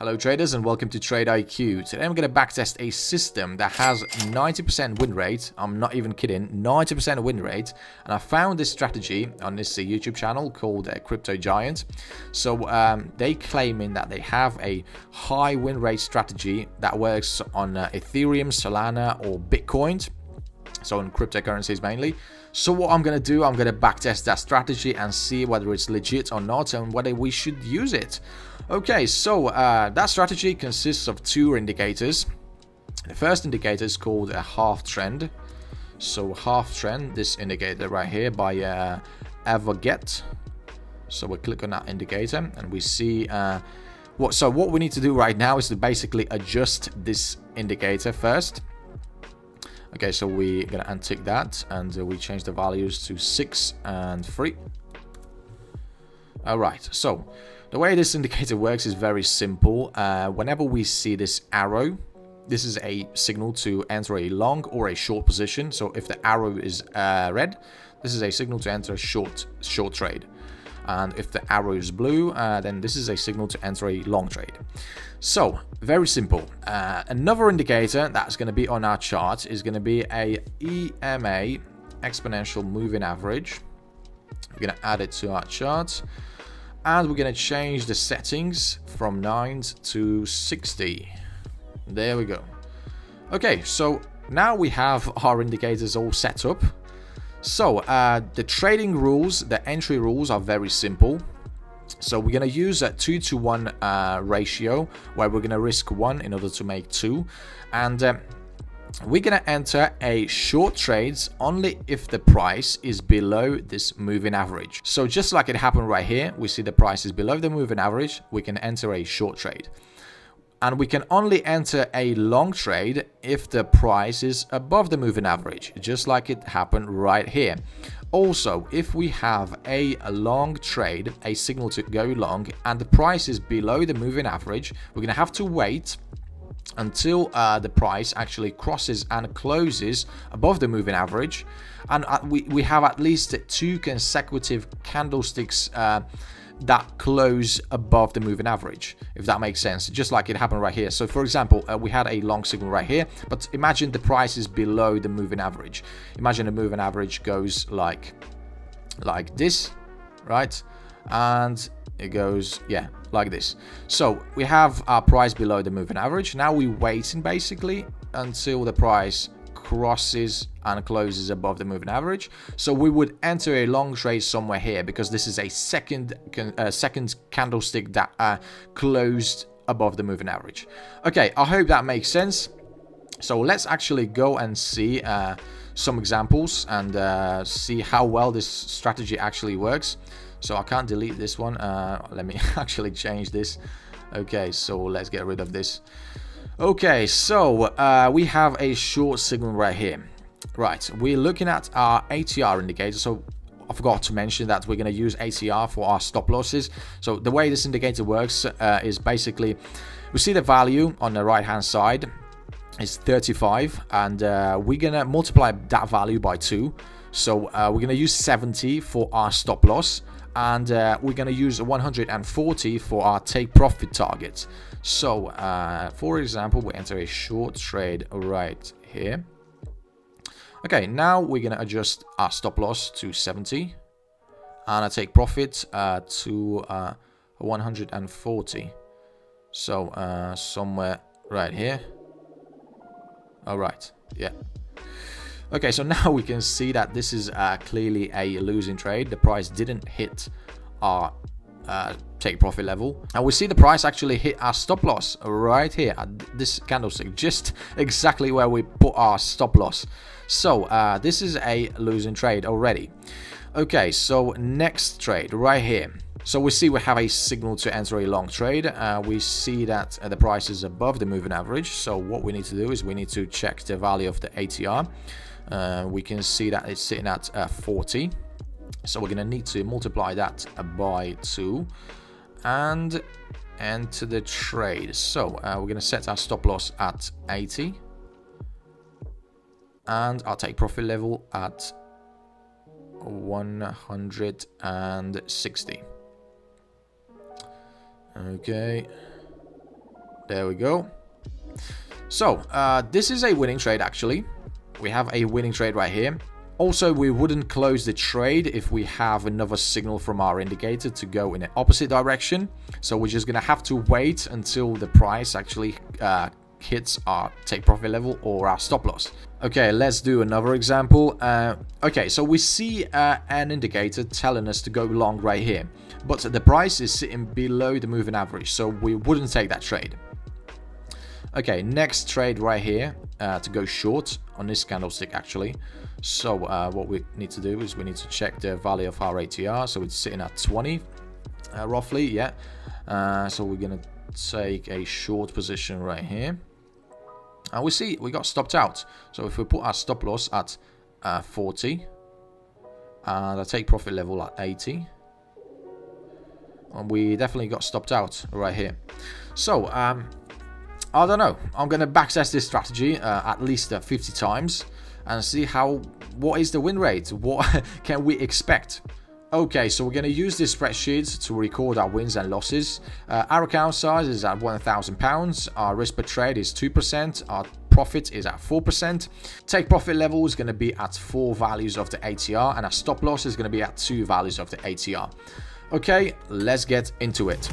Hello traders and welcome to Trade IQ. Today I'm going to backtest a system that has 90% win rate. I'm not even kidding, 90% win rate. And I found this strategy on this YouTube channel called Crypto Giant. So they claiming that they have a high win rate strategy that works on Ethereum, Solana or Bitcoin. So on cryptocurrencies mainly. So what I'm going to do, I'm going to backtest that strategy and see whether it's legit or not and whether we should use it. Okay, so that strategy consists of two indicators. The first indicator is called a half trend. So half trend, this indicator right here by Everget. So we click on that indicator and we see what we need to do right now is to basically adjust this indicator first. Okay, so we're gonna untick that and we change the values to 6 and 3. All right, so the way this indicator works is very simple. Whenever we see this arrow, this is a signal to enter a long or a short position. So if the arrow is red, this is a signal to enter a short trade. And if the arrow is blue, then this is a signal to enter a long trade. So very simple. Another indicator that's going to be on our chart is going to be a EMA, exponential moving average. We're going to add it to our chart. And we're going to change the settings from 9 to 60. There we go. Okay, so now we have our indicators all set up. So the trading rules, the entry rules are very simple. So we're going to use a 2-to-1 ratio where we're going to risk 1 in order to make 2. And we're going to enter a short trades only if the price is below this moving average. So just like it happened right here, we see the price is below the moving average, we can enter a short trade. And we can only enter a long trade if the price is above the moving average, just like it happened right here. Also, if we have a long trade, a signal to go long, and the price is below the moving average, we're going to have to wait until the price actually crosses and closes above the moving average. And we have at least 2 consecutive candlesticks that close above the moving average, if that makes sense, just like it happened right here. So for example, we had a long signal right here, but imagine the price is below the moving average. Imagine the moving average goes like this, right? And it goes, yeah, like this. So we have our price below the moving average. Now we're waiting basically until the price crosses and closes above the moving average. So we would enter a long trade somewhere here because this is a second candlestick that closed above the moving average. Okay, I hope that makes sense. So let's actually go and see some examples and see how well this strategy actually works. So I can't delete this one. Let me actually change this. Okay, so let's get rid of this. Okay, so we have a short signal right here. Right, we're looking at our ATR indicator. So I forgot to mention that we're going to use ATR for our stop losses. So the way this indicator works is basically we see the value on the right hand side is 35, and we're going to multiply that value by 2. So we're going to use 70 for our stop loss, and we're going to use 140 for our take profit target. So for example, we enter a short trade right here. Okay, now we're going to adjust our stop loss to 70 and I take profit to 140. So somewhere right here. All right, yeah. Okay, so now we can see that this is clearly a losing trade. The price didn't hit our take profit level, and we see the price actually hit our stop loss right here at this candlestick, just exactly where we put our stop loss. So this is a losing trade already. Okay, so next trade right here. So we see we have a signal to enter a long trade. We see that the price is above the moving average. So what we need to do is we need to check the value of the ATR. We can see that it's sitting at 40. So we're going to need to multiply that by 2 and enter the trade. So we're going to set our stop loss at 80 and our take profit level at 160. Okay. There we go. So, this is a winning trade actually. We have a winning trade right here. Also, we wouldn't close the trade if we have another signal from our indicator to go in the opposite direction. So we're just going to have to wait until the price actually hits our take profit level or our stop loss. Okay, let's do another example. Okay, so we see an indicator telling us to go long right here. But the price is sitting below the moving average, so we wouldn't take that trade. Okay, next trade right here to go short on this candlestick actually. So what we need to do is we need to check the value of our ATR. So it's sitting at 20 roughly, yeah. So we're gonna take a short position right here. And we see we got stopped out. So if we put our stop loss at 40 and the take profit level at 80, and we definitely got stopped out right here. So I don't know. I'm going to backtest this strategy at least 50 times and see what is the win rate? What can we expect? Okay, so we're going to use this spreadsheet to record our wins and losses. Our account size is at £1,000. Our risk per trade is 2%. Our profit is at 4%. Take profit level is going to be at 4 values of the ATR, and our stop loss is going to be at 2 values of the ATR. Okay, let's get into it.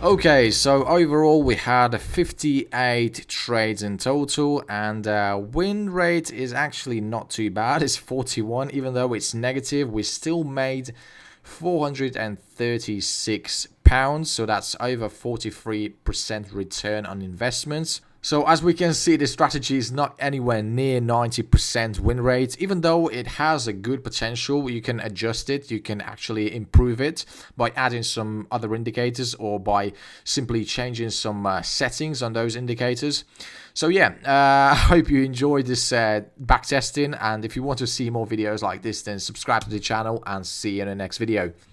Okay, so overall we had 58 trades in total, and win rate is actually not too bad. It's 41, even though it's negative. We still made £436, so that's over 43% return on investments. So as we can see, this strategy is not anywhere near 90% win rate. Even though it has a good potential, you can adjust it, you can actually improve it by adding some other indicators or by simply changing some settings on those indicators. So yeah, I hope you enjoyed this backtesting, and if you want to see more videos like this, then subscribe to the channel and see you in the next video.